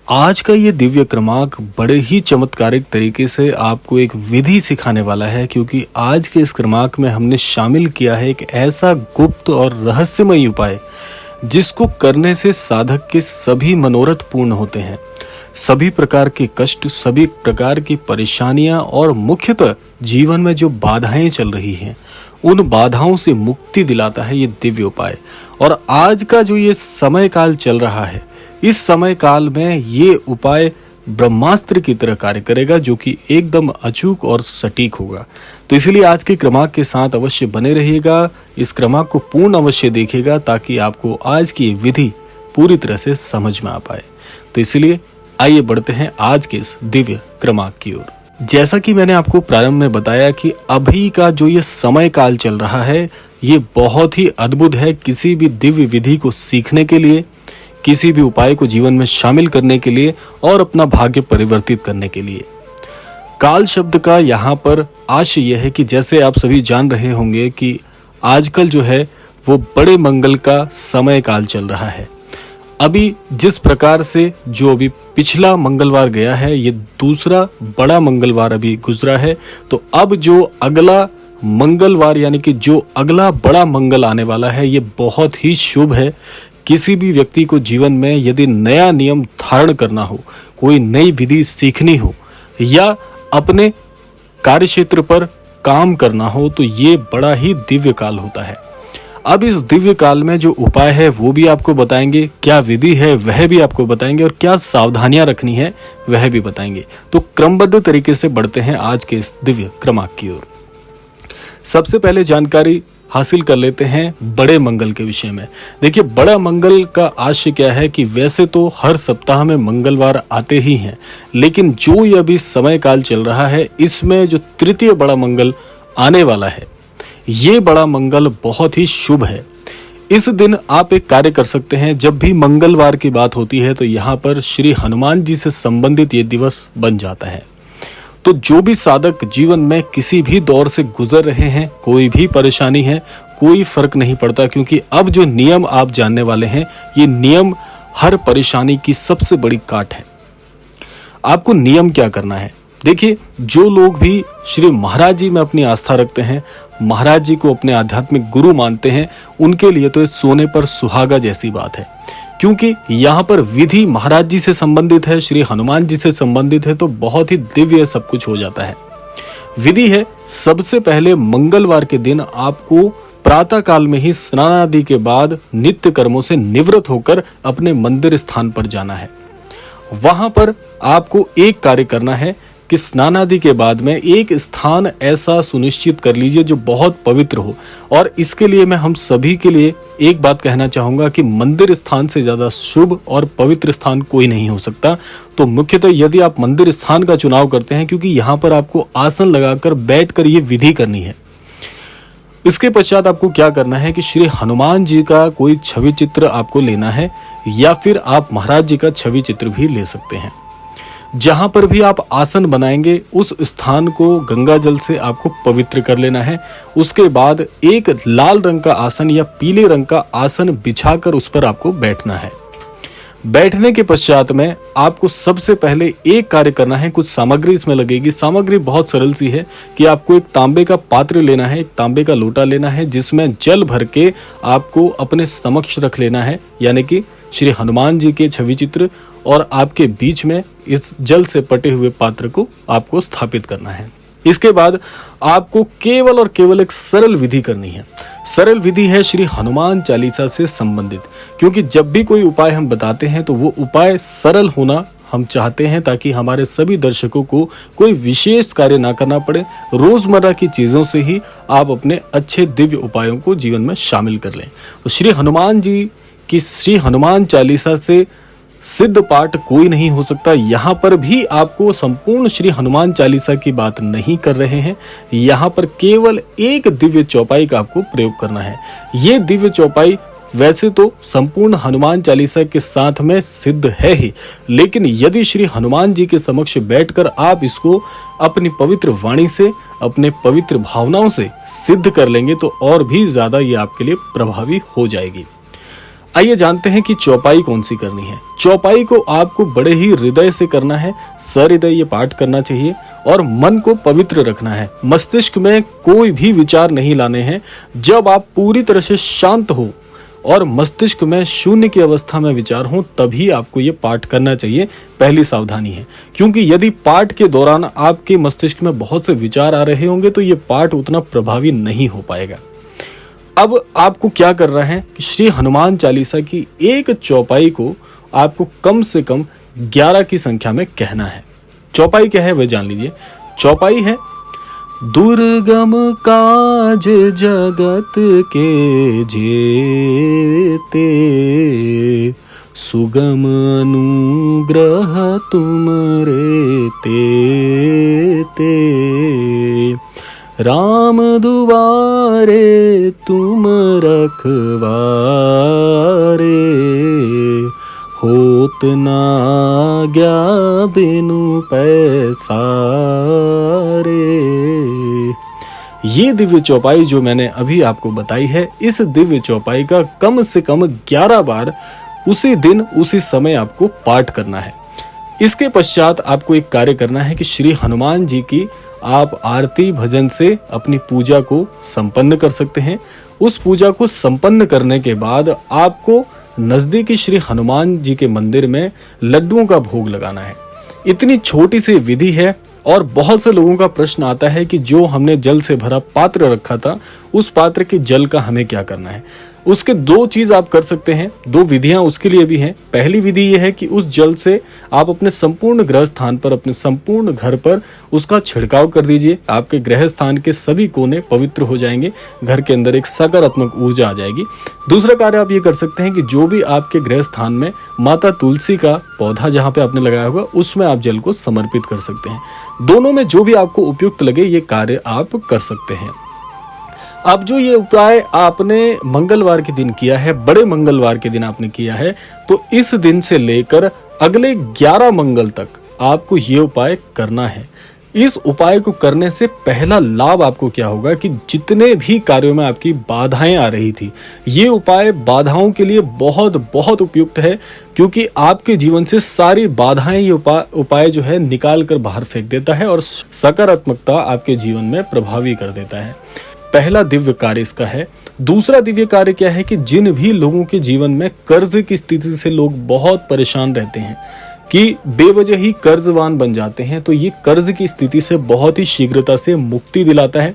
आज का ये दिव्य क्रमांक बड़े ही चमत्कारिक तरीके से आपको एक विधि सिखाने वाला है, क्योंकि आज के इस क्रमांक में हमने शामिल किया है एक ऐसा गुप्त और रहस्यमयी उपाय जिसको करने से साधक के सभी मनोरथ पूर्ण होते हैं। सभी प्रकार के कष्ट, सभी प्रकार की परेशानियां और मुख्यतः जीवन में जो बाधाएं चल रही हैं, उन बाधाओं से मुक्ति दिलाता है ये दिव्य उपाय। और आज का जो ये समय काल चल रहा है, इस समय काल में ये उपाय ब्रह्मास्त्र की तरह कार्य करेगा, जो कि एकदम अचूक और सटीक होगा। तो इसलिए आज के क्रमांक के साथ अवश्य बने रहिएगा, इस क्रमांक को पूर्ण अवश्य देखिएगा ताकि आपको आज की विधि पूरी तरह से समझ में आ पाए। तो इसलिए आइए बढ़ते हैं आज के इस दिव्य क्रमांक की ओर। जैसा कि मैंने आपको प्रारंभ में बताया कि अभी का जो ये समय काल चल रहा है, ये बहुत ही अद्भुत है किसी भी दिव्य विधि को सीखने के लिए, किसी भी उपाय को जीवन में शामिल करने के लिए और अपना भाग्य परिवर्तित करने के लिए। काल शब्द का यहाँ पर आशय यह है कि जैसे आप सभी जान रहे होंगे कि आजकल जो है वो बड़े मंगल का समय काल चल रहा है। अभी जिस प्रकार से जो अभी पिछला मंगलवार गया है, ये दूसरा बड़ा मंगलवार अभी गुजरा है, तो अब जो अगला मंगलवार यानी कि जो अगला बड़ा मंगल आने वाला है, ये बहुत ही शुभ है। किसी भी व्यक्ति को जीवन में यदि नया नियम धारण करना हो, कोई नई विधि सीखनी हो या अपने कार्यक्षेत्र पर काम करना हो, तो ये बड़ा ही दिव्य काल होता है। अब इस दिव्य काल में जो उपाय है वो भी आपको बताएंगे, क्या विधि है वह भी आपको बताएंगे और क्या सावधानियां रखनी है वह भी बताएंगे। तो क्रमबद्ध तरीके से बढ़ते हैं आज के इस दिव्य क्रमांक की ओर। सबसे पहले जानकारी हासिल कर लेते हैं बड़े मंगल के विषय में। देखिए, बड़ा मंगल का आशय क्या है कि वैसे तो हर सप्ताह में मंगलवार आते ही हैं, लेकिन जो ये अभी समय काल चल रहा है, इसमें जो तृतीय बड़ा मंगल आने वाला है, ये बड़ा मंगल बहुत ही शुभ है। इस दिन आप एक कार्य कर सकते हैं। जब भी मंगलवार की बात होती है तो यहाँ पर श्री हनुमान जी से संबंधित ये दिवस बन जाता है। तो जो भी साधक जीवन में किसी भी दौर से गुजर रहे हैं, कोई भी परेशानी है, कोई फर्क नहीं पड़ता, क्योंकि अब जो नियम आप जानने वाले हैं, ये नियम हर परेशानी की सबसे बड़ी काट है। आपको नियम क्या करना है? देखिए, जो लोग भी श्री महाराज जी में अपनी आस्था रखते हैं, महाराज जी को अपने आध्यात्मिक गुरु मानते हैं, उनके लिए तो सोने पर सुहागा जैसी बात है, क्योंकि यहाँ पर विधि महाराज जी से संबंधित है, श्री हनुमान जी से संबंधित है, तो बहुत ही दिव्य सब कुछ हो जाता है। विधि है, सबसे पहले मंगलवार के दिन आपको प्रातः काल में ही स्नान आदि के बाद नित्य कर्मों से निवृत्त होकर अपने मंदिर स्थान पर जाना है। वहां पर आपको एक कार्य करना है कि स्नान आदि के बाद में एक स्थान ऐसा सुनिश्चित कर लीजिए जो बहुत पवित्र हो। और इसके लिए मैं हम सभी के लिए एक बात कहना चाहूंगा कि मंदिर स्थान से ज्यादा शुभ और पवित्र स्थान कोई नहीं हो सकता। तो मुख्यतः यदि आप मंदिर स्थान का चुनाव करते हैं, क्योंकि यहाँ पर आपको आसन लगाकर बैठकर ये विधि करनी है। इसके पश्चात आपको क्या करना है कि श्री हनुमान जी का कोई छवि चित्र आपको लेना है, या फिर आप महाराज जी का छवि चित्र भी ले सकते हैं। जहां पर भी आप आसन बनाएंगे, उस स्थान को गंगा जल से आपको पवित्र कर लेना है। उसके बाद एक लाल रंग का आसन या पीले रंग का आसन बिछाकर उस पर आपको बैठना है। बैठने के पश्चात में आपको सबसे पहले एक कार्य करना है। कुछ सामग्री इसमें लगेगी। सामग्री बहुत सरल सी है कि आपको एक तांबे का पात्र लेना है, एक तांबे का लोटा लेना है, जिसमें जल भर के आपको अपने समक्ष रख लेना है, यानी कि श्री हनुमान जी के छवि चित्र, और आपके बीच में इस जल से पटे हुए पात्र को आपको स्थापित करना है। इसके बाद आपको केवल और केवल एक सरल विधि करनी है। सरल विधि है श्री हनुमान चालीसा से संबंधित, क्योंकि जब भी कोई उपाय हम बताते हैं तो वो उपाय सरल होना हम चाहते हैं, ताकि हमारे सभी दर्शकों को कोई विशेष कार्य ना करना पड़े। रोजमर्रा की चीजों से ही आप अपने अच्छे दिव्य उपायों को जीवन में शामिल कर लें। तो श्री हनुमान जी की श्री हनुमान चालीसा से सिद्ध पाठ कोई नहीं हो सकता। यहाँ पर भी आपको संपूर्ण श्री हनुमान चालीसा की बात नहीं कर रहे हैं, यहाँ पर केवल एक दिव्य चौपाई का आपको प्रयोग करना है। ये दिव्य चौपाई वैसे तो संपूर्ण हनुमान चालीसा के साथ में सिद्ध है ही, लेकिन यदि श्री हनुमान जी के समक्ष बैठकर आप इसको अपनी पवित्र वाणी से, अपने पवित्र भावनाओं से सिद्ध कर लेंगे, तो और भी ज्यादा ये आपके लिए प्रभावी हो जाएगी। आइए जानते हैं कि चौपाई कौन सी करनी है। चौपाई को आपको बड़े ही हृदय से करना है, सहृदय ये पाठ करना चाहिए और मन को पवित्र रखना है। मस्तिष्क में कोई भी विचार नहीं लाने हैं। जब आप पूरी तरह से शांत हो और मस्तिष्क में शून्य की अवस्था में विचार हो, तभी आपको ये पाठ करना चाहिए। पहली सावधानी है, क्योंकि यदि पाठ के दौरान आपके मस्तिष्क में बहुत से विचार आ रहे होंगे तो ये पाठ उतना प्रभावी नहीं हो पाएगा। अब आपको क्या करना है कि श्री हनुमान चालीसा की एक चौपाई को आपको कम से कम 11 की संख्या में कहना है। चौपाई क्या है वह जान लीजिए। चौपाई है, दुर्गम काज जगत के जेते, सुगम अनुग्रह तुमरे ते, राम दुआरे तुम रखवारे, होत ना आज्ञा बिनु पैसारे। ये दिव्य चौपाई जो मैंने अभी आपको बताई है, इस दिव्य चौपाई का कम से कम 11 बार उसी दिन उसी समय आपको पाठ करना है। इसके पश्चात आपको एक कार्य करना है कि श्री हनुमान जी की आप आरती भजन से अपनी पूजा को संपन्न कर सकते हैं। उस पूजा को संपन्न करने के बाद आपको नजदीकी श्री हनुमान जी के मंदिर में लड्डुओं का भोग लगाना है। इतनी छोटी सी विधि है और बहुत से लोगों का प्रश्न आता है कि जो हमने जल से भरा पात्र रखा था, उस पात्र के जल का हमें क्या करना है। उसके 2 चीज आप कर सकते हैं, 2 विधियां उसके लिए भी हैं। पहली विधि यह है कि उस जल से आप अपने संपूर्ण ग्रह स्थान पर, अपने संपूर्ण घर पर उसका छिड़काव कर दीजिए। आपके ग्रह स्थान के सभी कोने पवित्र हो जाएंगे, घर के अंदर एक सकारात्मक ऊर्जा आ जाएगी। दूसरा कार्य आप ये कर सकते हैं कि जो भी आपके गृह स्थान में माता तुलसी का पौधा जहाँ पे आपने लगाया होगा, उसमें आप जल को समर्पित कर सकते हैं। दोनों में जो भी आपको उपयुक्त लगे ये कार्य आप कर सकते हैं। अब जो ये उपाय आपने मंगलवार के दिन किया है, बड़े मंगलवार के दिन आपने किया है, तो इस दिन से लेकर अगले 11 मंगल तक आपको ये उपाय करना है। इस उपाय को करने से पहला लाभ आपको क्या होगा कि जितने भी कार्यों में आपकी बाधाएं आ रही थी, ये उपाय बाधाओं के लिए बहुत बहुत उपयुक्त है, क्योंकि आपके जीवन से सारी बाधाएं ये उपाय जो है निकाल कर बाहर फेंक देता है और सकारात्मकता आपके जीवन में प्रभावी कर देता है। पहला दिव्य कार्य इसका है। दूसरा दिव्य कार्य क्या है कि जिन भी लोगों के जीवन में कर्ज की स्थिति से लोग बहुत परेशान रहते हैं, कि बेवजह ही कर्जवान बन जाते हैं, तो ये कर्ज की स्थिति से बहुत ही शीघ्रता से मुक्ति दिलाता है।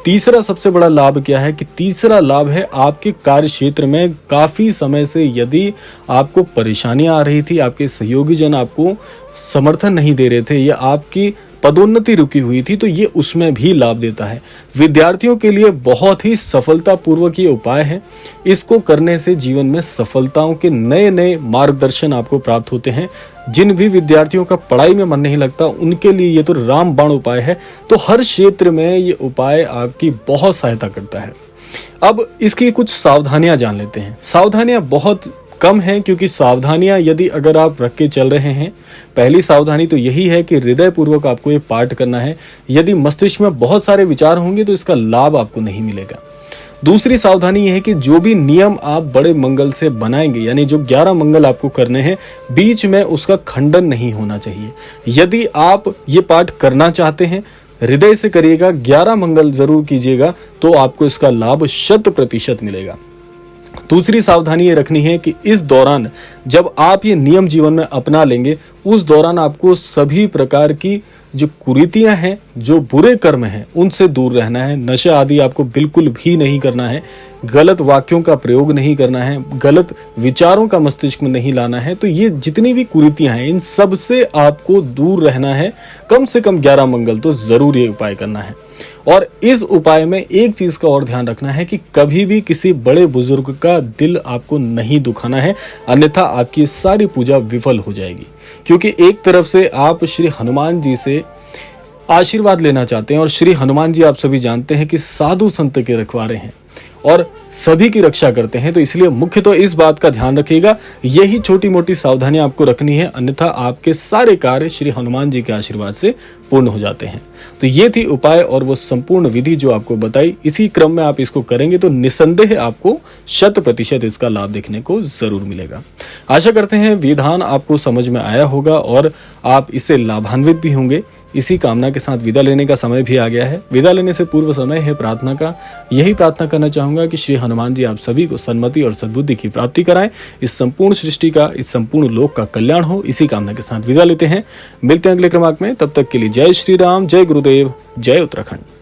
तीसरा सबसे बड़ा लाभ क्या है कि तीसरा लाभ है आपके कार्य क्षेत्र में काफी समय से यदि आपको परेशानियां आ रही थी, आपके सहयोगी जन आपको समर्थन नहीं दे रहे थे या आपकी पदोन्नति रुकी हुई थी, तो ये उसमें भी लाभ देता है। विद्यार्थियों के लिए बहुत ही सफलतापूर्वक ये उपाय है। इसको करने से जीवन में सफलताओं के नए नए मार्गदर्शन आपको प्राप्त होते हैं। जिन भी विद्यार्थियों का पढ़ाई में मन नहीं लगता, उनके लिए ये तो रामबाण उपाय है। तो हर क्षेत्र में ये उपाय आपकी बहुत सहायता करता है। अब इसकी कुछ सावधानियां जान लेते हैं। सावधानियां बहुत कम है, क्योंकि सावधानियां यदि अगर आप रख के चल रहे हैं, पहली सावधानी तो यही है कि हृदय पूर्वक आपको ये पाठ करना है। यदि मस्तिष्क में बहुत सारे विचार होंगे तो इसका लाभ आपको नहीं मिलेगा। दूसरी सावधानी यह है कि जो भी नियम आप बड़े मंगल से बनाएंगे, यानी जो 11 मंगल आपको करने हैं, बीच में उसका खंडन नहीं होना चाहिए। यदि आप ये पाठ करना चाहते हैं, हृदय से करिएगा, 11 मंगल जरूर कीजिएगा, तो आपको इसका लाभ 100% मिलेगा। दूसरी सावधानी ये रखनी है कि इस दौरान जब आप ये नियम जीवन में अपना लेंगे, उस दौरान आपको सभी प्रकार की जो कुरीतियां हैं, जो बुरे कर्म हैं, उनसे दूर रहना है। नशा आदि आपको बिल्कुल भी नहीं करना है, गलत वाक्यों का प्रयोग नहीं करना है, गलत विचारों का मस्तिष्क में नहीं लाना है। तो ये जितनी भी कुरीतियां हैं, इन सब से आपको दूर रहना है। कम से कम 11 मंगल तो जरूर ये उपाय करना है। और इस उपाय में एक चीज का और ध्यान रखना है कि कभी भी किसी बड़े बुजुर्ग का दिल आपको नहीं दुखाना है, अन्यथा आपकी सारी पूजा विफल हो जाएगी। क्योंकि एक तरफ से आप श्री हनुमान जी से आशीर्वाद लेना चाहते हैं, और श्री हनुमान जी आप सभी जानते हैं कि साधु संत के रखवारे हैं, और सभी की रक्षा करते हैं। तो इसलिए मुख्य तो इस बात का ध्यान रखिएगा, यही छोटी मोटी सावधानियां आपको रखनी है, अन्यथा आपके सारे कार्य श्री हनुमान जी के आशीर्वाद से पूर्ण हो जाते हैं। तो ये थी उपाय और वो संपूर्ण विधि जो आपको बताई। इसी क्रम में आप इसको करेंगे तो निसंदेह आपको 100% इसका लाभ देखने को जरूर मिलेगा। आशा करते हैं विधान आपको समझ में आया होगा और आप इससे लाभान्वित भी होंगे। इसी कामना के साथ विदा लेने का समय भी आ गया है। विदा लेने से पूर्व समय है प्रार्थना का। यही प्रार्थना करना चाहूंगा कि श्री हनुमान जी आप सभी को सन्मति और सद्बुद्धि की प्राप्ति कराएं, इस संपूर्ण सृष्टि का, इस संपूर्ण लोक का कल्याण हो। इसी कामना के साथ विदा लेते हैं, मिलते हैं अगले क्रमांक में। तब तक के लिए जय श्री राम, जय गुरुदेव, जय उत्तराखंड।